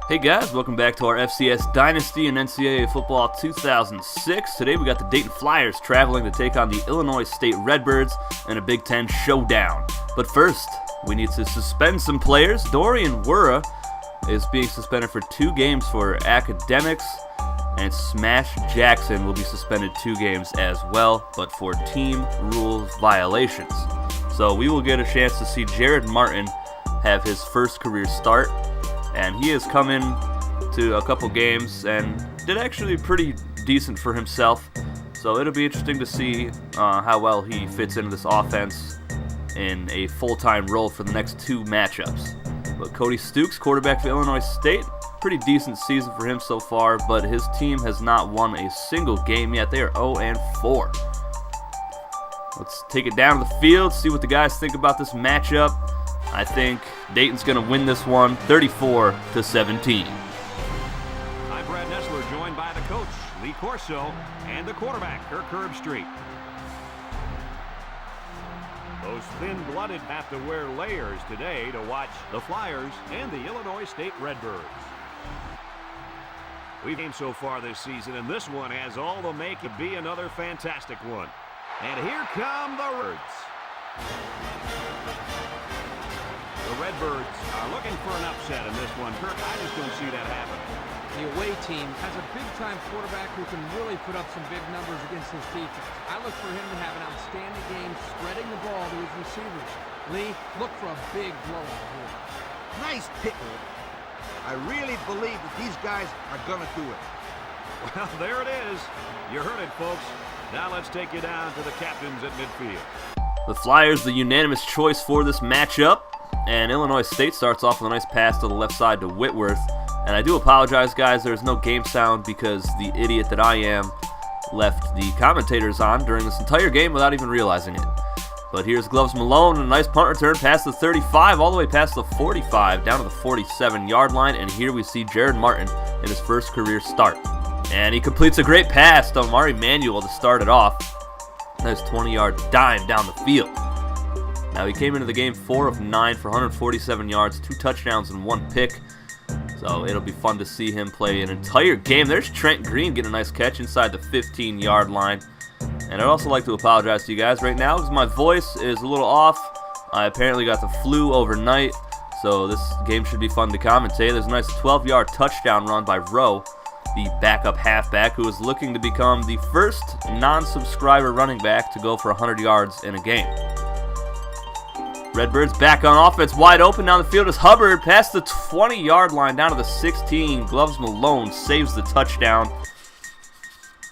Hey guys, welcome back to our FCS Dynasty and NCAA Football 2006. Today we got the Dayton Flyers traveling to take on the Illinois State Redbirds in a Big Ten showdown. But first, we need to suspend some players. Dorian Wura is being suspended for 2 games for academics, and Smash Jackson will be suspended 2 games as well, but for team rules violations. So we will get a chance to see Jared Martin have his first career start. And he has come in to a couple games and did actually pretty decent for himself. So it'll be interesting to see how well he fits into this offense in a full-time role for the next 2 matchups. But Cody Stukes, quarterback for Illinois State, pretty decent season for him so far, but his team has not won a single game yet. They are 0-4. Let's take it down to the field, see what the guys think about this matchup. I think Dayton's going to win this one 34-17. I'm Brad Nessler, joined by the coach, Lee Corso, and the quarterback, Kirk Herbstreit. Those thin-blooded have to wear layers today to watch the Flyers and the Illinois State Redbirds. We've seen so far this season, and this one has all the make to be another fantastic one. And here come the Redbirds. The Redbirds are looking for an upset in this one. Kirk, I just don't see that happening. The away team has a big-time quarterback who can really put up some big numbers against his defense. I look for him to have an outstanding game spreading the ball to his receivers. Lee, look for a big blowout here. Nice pickle. I really believe that these guys are going to do it. Well, there it is. You heard it, folks. Now let's take you down to the captains at midfield. The Flyers, the unanimous choice for this matchup. And Illinois State starts off with a nice pass to the left side to Whitworth. And I do apologize, guys, there's no game sound because the idiot that I am left the commentators on during this entire game without even realizing it. But here's Gloves Malone, a nice punt return past the 35, all the way past the 45, down to the 47-yard line. And here we see Jared Martin in his first career start. And he completes a great pass to Amari Manuel to start it off. Nice 20-yard dime down the field. Now, he came into the game 4 of 9 for 147 yards, 2 touchdowns, and 1 pick. So it'll be fun to see him play an entire game. There's Trent Green getting a nice catch inside the 15-yard line. And I'd also like to apologize to you guys right now because my voice is a little off. I apparently got the flu overnight, so this game should be fun to commentate. There's a nice 12-yard touchdown run by Rowe, the backup halfback, who is looking to become the first non-subscriber running back to go for 100 yards in a game. Redbirds back on offense, wide open down the field is Hubbard, past the 20-yard line down to the 16. Gloves Malone saves the touchdown.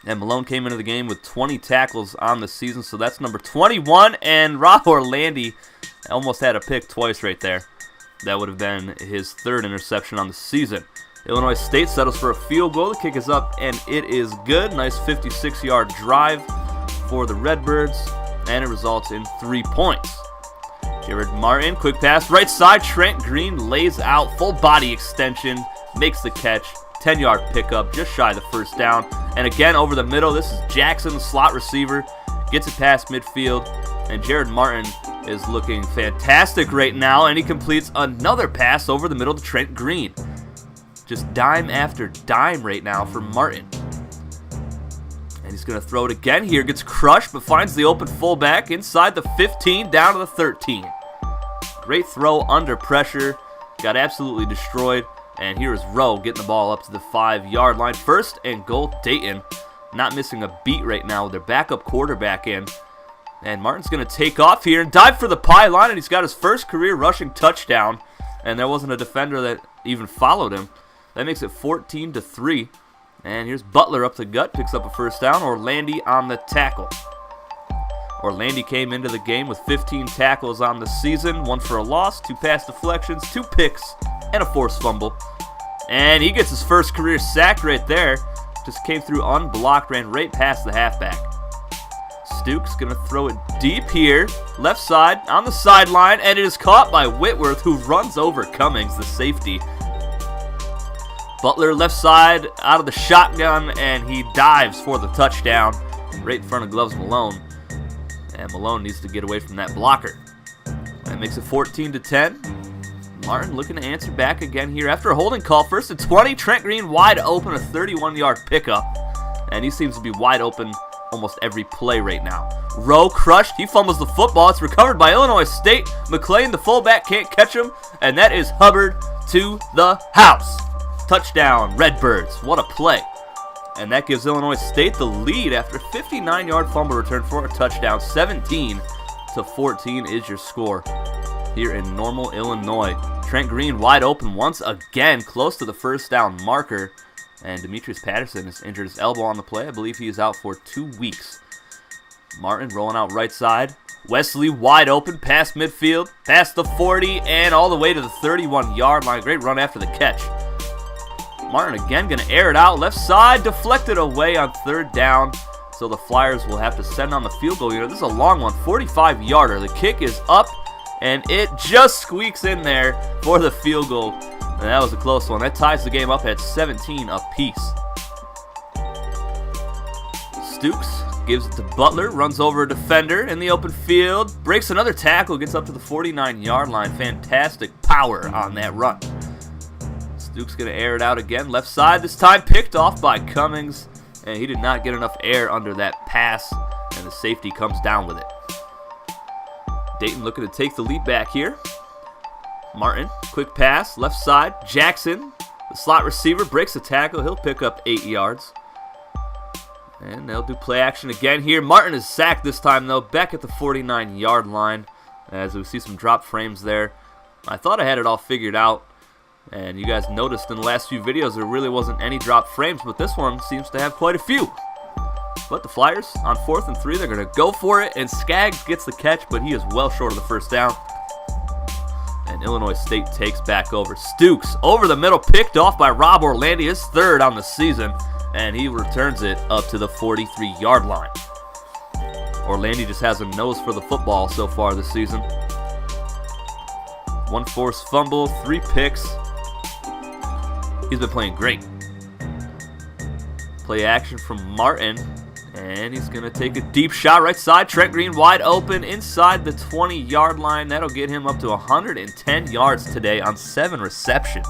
And Malone came into the game with 20 tackles on the season, so that's number 21. And Rob Orlandi almost had a pick twice right there. That would have been his 3rd interception on the season. Illinois State settles for a field goal. The kick is up, and it is good. Nice 56-yard drive for the Redbirds, and it results in 3 points. Jared Martin, quick pass, right side. Trent Green lays out, full body extension, makes the catch. 10-yard pickup, just shy of the first down. And again, over the middle, this is Jackson, the slot receiver. Gets it past midfield, and Jared Martin is looking fantastic right now, and he completes another pass over the middle to Trent Green. Just dime after dime right now for Martin. And he's going to throw it again here. Gets crushed, but finds the open fullback inside the 15, down to the 13. Great throw under pressure. Got absolutely destroyed. And here is Rowe getting the ball up to the 5-yard line. 1st and goal, Dayton. Not missing a beat right now with their backup quarterback in. And Martin's going to take off here and dive for the pylon. And he's got his first career rushing touchdown. And there wasn't a defender that even followed him. That makes it 14-3. And here's Butler up the gut, picks up a first down. Orlandi on the tackle. Orlandi came into the game with 15 tackles on the season, 1 for a loss, 2 pass deflections, 2 picks, and a forced fumble. And he gets his first career sack right there. Just came through unblocked, ran right past the halfback. Stukes going to throw it deep here, left side, on the sideline, and it is caught by Whitworth, who runs over Cummings, the safety. Butler left side out of the shotgun, and he dives for the touchdown right in front of Gloves Malone. And Malone needs to get away from that blocker. That makes it 14-10. Martin looking to answer back again here after a holding call. First and 20. Trent Green wide open, a 31-yard pickup. And he seems to be wide open almost every play right now. Rowe crushed. He fumbles the football. It's recovered by Illinois State. McLean, the fullback, can't catch him. And that is Hubbard to the house. Touchdown, Redbirds. What a play. And that gives Illinois State the lead after a 59-yard fumble return for a touchdown. 17-14 is your score here in Normal, Illinois. Trent Green wide open once again, close to the first down marker. And Demetrius Patterson has injured his elbow on the play. I believe he is out for 2 weeks. Martin rolling out right side. Wesley wide open, past midfield, past the 40, and all the way to the 31-yard line. Great run after the catch. Martin again going to air it out. Left side, deflected away on third down. So the Flyers will have to send on the field goal unit. This is a long one, 45-yarder. The kick is up, and it just squeaks in there for the field goal. And that was a close one. That ties the game up at 17 apiece. Stukes gives it to Butler, runs over a defender in the open field, breaks another tackle, gets up to the 49-yard line. Fantastic power on that run. Stukes going to air it out again. Left side, this time picked off by Cummings, and he did not get enough air under that pass, and the safety comes down with it. Dayton looking to take the lead back here. Martin, quick pass, left side. Jackson, the slot receiver, breaks the tackle. He'll pick up 8 yards. And they'll do play action again here. Martin is sacked this time, though, back at the 49-yard line, as we see some drop frames there. I thought I had it all figured out, and you guys noticed in the last few videos there really wasn't any drop frames, but this one seems to have quite a few. But the Flyers, on 4th and 3, they're going to go for it, and Skaggs gets the catch, but he is well short of the first down. And Illinois State takes back over. Stukes over the middle, picked off by Rob Orlandi, his 3rd on the season, and he returns it up to the 43-yard line. Orlandi just has a nose for the football so far this season. 1 forced fumble, 3 picks. He's been playing great. Play action from Martin, and he's going to take a deep shot right side. Trent Green wide open inside the 20-yard line. That'll get him up to 110 yards today on 7 receptions.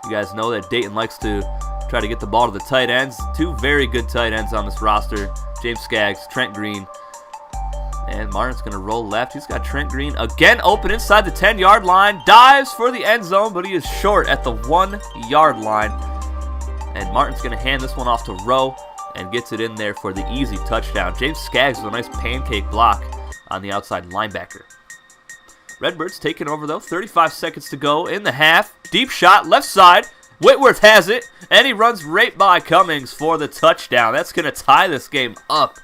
You guys know that Dayton likes to try to get the ball to the tight ends. 2 very good tight ends on this roster. James Skaggs, Trent Green. And Martin's going to roll left. He's got Trent Green again open inside the 10-yard line. Dives for the end zone, but he is short at the 1-yard line. And Martin's going to hand this one off to Rowe and gets it in there for the easy touchdown. James Skaggs with a nice pancake block on the outside linebacker. Redbirds taking over, though. 35 seconds to go in the half. Deep shot, left side. Whitworth has it, and he runs right by Cummings for the touchdown. That's going to tie this game up.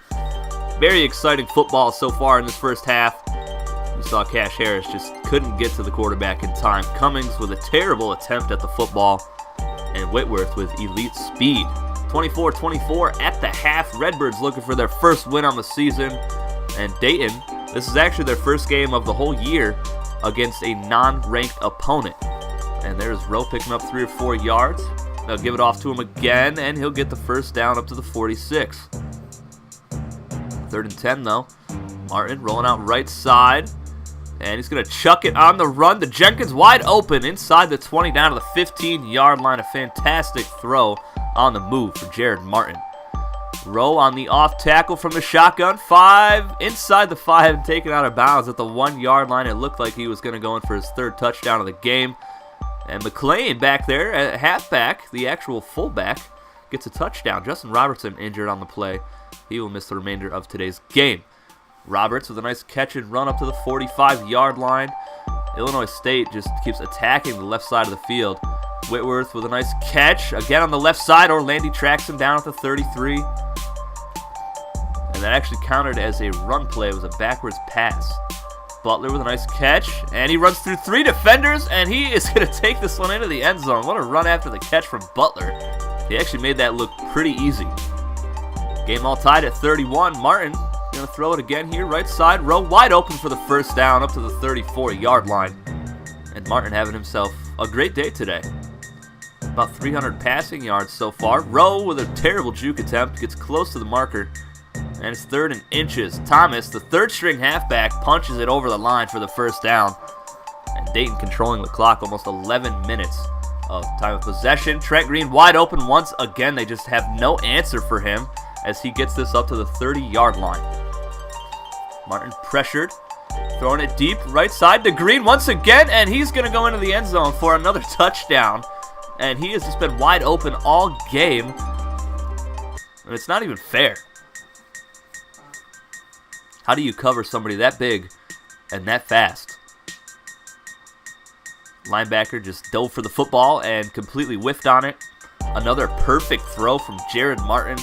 Very exciting football so far in this first half. We saw Cash Harris just couldn't get to the quarterback in time. Cummings with a terrible attempt at the football, and Whitworth with elite speed. 24-24 at the half. Redbirds looking for their first win on the season. And Dayton, this is actually their first game of the whole year against a non-ranked opponent. And there's Rowe picking up 3 or 4 yards. They'll give it off to him again, and he'll get the first down up to the 46. 3rd and 10, though. Martin rolling out right side. And he's going to chuck it on the run to Jenkins, wide open inside the 20 down to the 15-yard line. A fantastic throw on the move for Jared Martin. Rowe on the off tackle from the shotgun. 5 inside the 5 and taken out of bounds at the 1-yard line. It looked like he was going to go in for his 3rd touchdown of the game. And McLean back there at halfback, the actual fullback, gets a touchdown. Justin Robertson injured on the play. He will miss the remainder of today's game. Roberts with a nice catch and run up to the 45-yard line. Illinois State just keeps attacking the left side of the field. Whitworth with a nice catch. Again on the left side, Orlandi tracks him down at the 33. And that actually counted as a run play. It was a backwards pass. Butler with a nice catch, and he runs through 3 defenders, and he is going to take this one into the end zone. What a run after the catch from Butler. He actually made that look pretty easy. Game all tied at 31. Martin going to throw it again here, right side. Rowe wide open for the first down up to the 34-yard line. And Martin having himself a great day today. About 300 passing yards so far. Rowe with a terrible juke attempt, gets close to the marker. And it's 3rd and inches. Thomas, the 3rd-string halfback, punches it over the line for the first down. And Dayton controlling the clock, almost 11 minutes of time of possession. Trent Green wide open once again. They just have no answer for him as he gets this up to the 30-yard line. Martin pressured, throwing it deep right side to Green once again, and he's going to go into the end zone for another touchdown. And he has just been wide open all game, and it's not even fair. How do you cover somebody that big and that fast? Linebacker just dove for the football and completely whiffed on it. Another perfect throw from Jared Martin.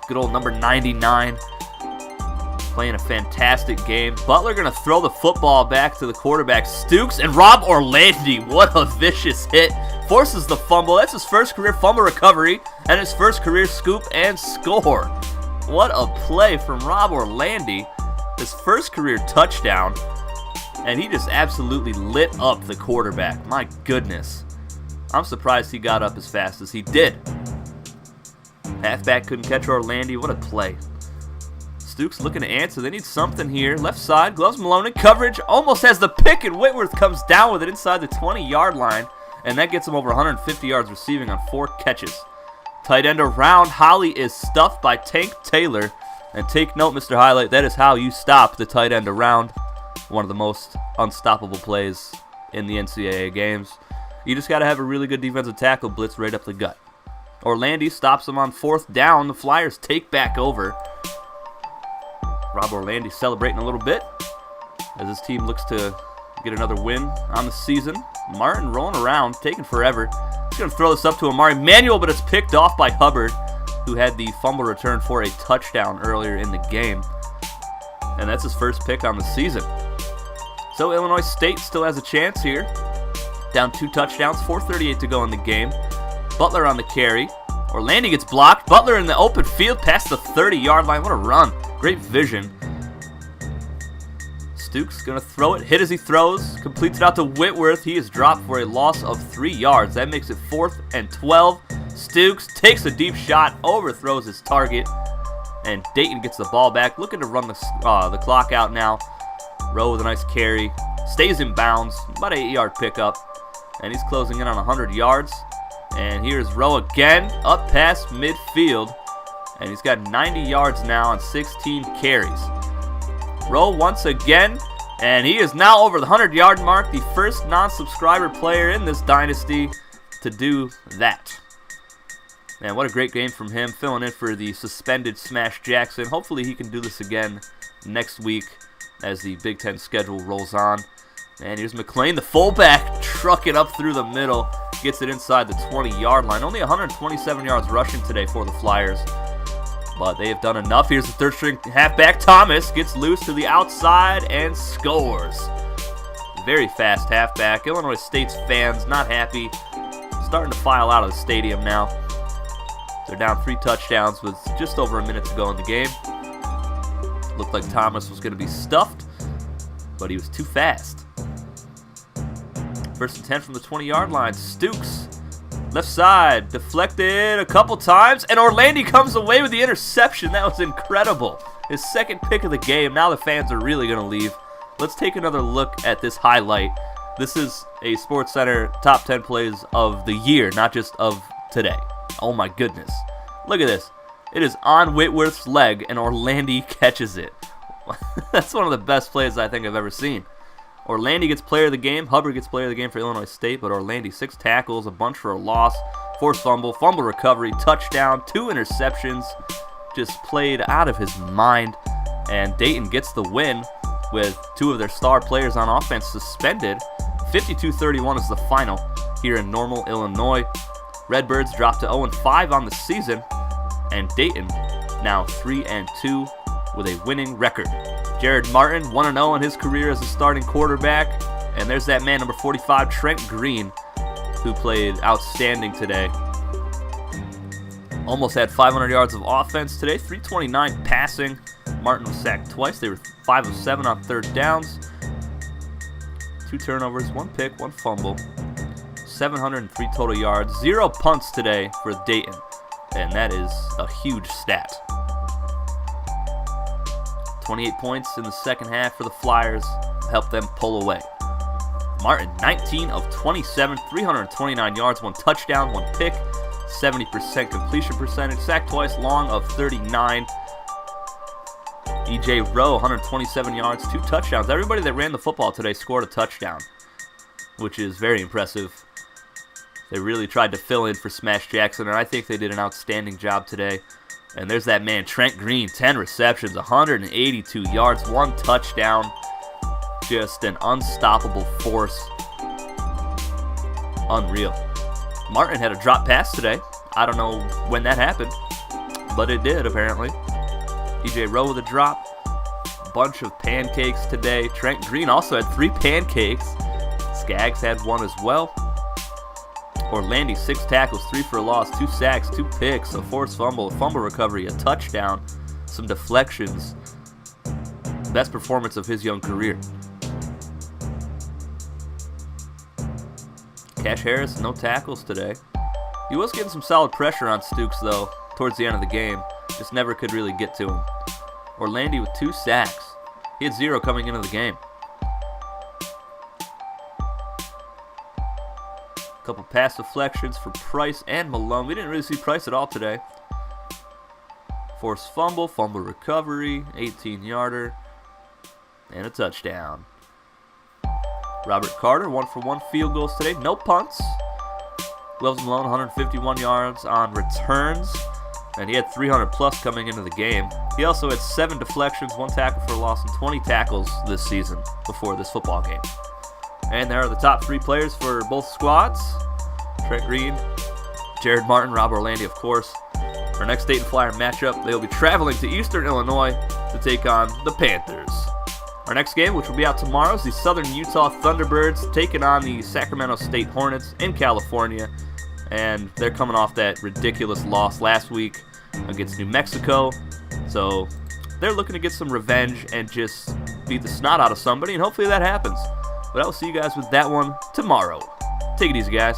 Good old number 99. Playing a fantastic game. Butler going to throw the football back to the quarterback, Stukes, and Rob Orlandi. What a vicious hit. Forces the fumble. That's his first career fumble recovery and his first career scoop and score. What a play from Rob Orlandi. His first career touchdown. And he just absolutely lit up the quarterback. My goodness. I'm surprised he got up as fast as he did. Halfback couldn't catch Orlandi. What a play. Stukes looking to answer. They need something here. Left side. Gloves Malone in coverage. Almost has the pick, and Whitworth comes down with it inside the 20-yard line. And that gets him over 150 yards receiving on 4 catches. Tight end around. Holly is stuffed by Tank Taylor. And take note, Mr. Highlight, that is how you stop the tight end around. One of the most unstoppable plays in the NCAA games. You just got to have a really good defensive tackle blitz right up the gut. Orlandi stops him on 4th down. The Flyers take back over. Rob Orlandi celebrating a little bit as his team looks to get another win on the season. Martin rolling around, taking forever. He's going to throw this up to Amari Manuel, but it's picked off by Hubbard, who had the fumble return for a touchdown earlier in the game. And that's his first pick on the season. So Illinois State still has a chance here. Down 2 touchdowns, 4:38 to go in the game. Butler on the carry. Orlandi gets blocked. Butler in the open field past the 30-yard line. What a run. Great vision. Stukes going to throw it. Hit as he throws. Completes it out to Whitworth. He is dropped for a loss of 3 yards. That makes it 4th and 12. Stukes takes a deep shot. Overthrows his target. And Dayton gets the ball back. Looking to run the clock out now. Rowe with a nice carry. Stays in bounds. About an 8-yard pickup. And he's closing in on 100 yards. And here's Rowe again. Up past midfield. And he's got 90 yards now on 16 carries. Rowe once again. And he is now over the 100-yard mark. The first non-subscriber player in this dynasty to do that. Man, what a great game from him. Filling in for the suspended Smash Jackson. Hopefully he can do this again next week as the Big Ten schedule rolls on. And here's McLean, the fullback, truck it up through the middle. Gets it inside the 20-yard line. Only 127 yards rushing today for the Flyers. But they have done enough. Here's the third-string halfback. Thomas gets loose to the outside and scores. Very fast halfback. Illinois State's fans not happy. Starting to file out of the stadium now. They're down 3 touchdowns with just over a minute to go in the game. Looked like Thomas was going to be stuffed, but he was too fast. First and 10 from the 20-yard line. Stukes, left side, deflected a couple times, and Orlandi comes away with the interception. That was incredible. His second pick of the game. Now the fans are really going to leave. Let's take another look at this highlight. This is a SportsCenter top 10 plays of the year, not just of today. Oh my goodness. Look at this. It is on Whitworth's leg, and Orlandi catches it. That's one of the best plays I think I've ever seen. Orlandi gets player of the game. Hubbard gets player of the game for Illinois State, but Orlandi 6 tackles, a bunch for a loss, forced fumble, fumble recovery, touchdown, 2 interceptions. Just played out of his mind. And Dayton gets the win with 2 of their star players on offense suspended. 52-31 is the final here in Normal, Illinois. Redbirds drop to 0-5 on the season, and Dayton now 3-2 with a winning record. Jared Martin 1-0 in his career as a starting quarterback, and there's that man, number 45, Trent Green, who played outstanding today. Almost had 500 yards of offense today, 329 passing. Martin was sacked twice. They were 5 of 7 on 3rd downs. 2 turnovers, 1 pick, 1 fumble. 703 total yards, 0 punts today for Dayton, and that is a huge stat. 28 points in the second half for the Flyers helped them pull away. Martin, 19 of 27, 329 yards, 1 touchdown, 1 pick, 70% completion percentage, sacked twice, long of 39. E.J. Rowe, 127 yards, 2 touchdowns. Everybody that ran the football today scored a touchdown, which is very impressive. They really tried to fill in for Smash Jackson, and I think they did an outstanding job today. And there's that man, Trent Green, 10 receptions, 182 yards, 1 touchdown. Just an unstoppable force. Unreal. Martin had a drop pass today. I don't know when that happened, but it did apparently. E.J. Rowe with a drop. Bunch of pancakes today. Trent Green also had 3 pancakes. Skaggs had 1 as well. Orlandi, 6 tackles, 3 for a loss, 2 sacks, 2 picks, a forced fumble, a fumble recovery, a touchdown, some deflections. Best performance of his young career. Cash Harris, no tackles today. He was getting some solid pressure on Stukes, though, towards the end of the game. Just never could really get to him. Orlandi with 2 sacks. He had 0 coming into the game. Couple pass deflections for Price and Malone. We didn't really see Price at all today. Forced fumble, fumble recovery, 18-yarder, and a touchdown. Robert Carter, 1 for 1 field goals today. No punts. Gloves Malone, 151 yards on returns. And he had 300 plus coming into the game. He also had 7 deflections, 1 tackle for a loss, and 20 tackles this season before this football game. And there are the top 3 players for both squads. Trent Green, Jared Martin, Rob Orlandi, of course. Our next Dayton Flyer matchup, they'll be traveling to Eastern Illinois to take on the Panthers. Our next game, which will be out tomorrow, is the Southern Utah Thunderbirds taking on the Sacramento State Hornets in California. And they're coming off that ridiculous loss last week against New Mexico. So they're looking to get some revenge and just beat the snot out of somebody, and hopefully that happens. But I will see you guys with that one tomorrow. Take it easy, guys.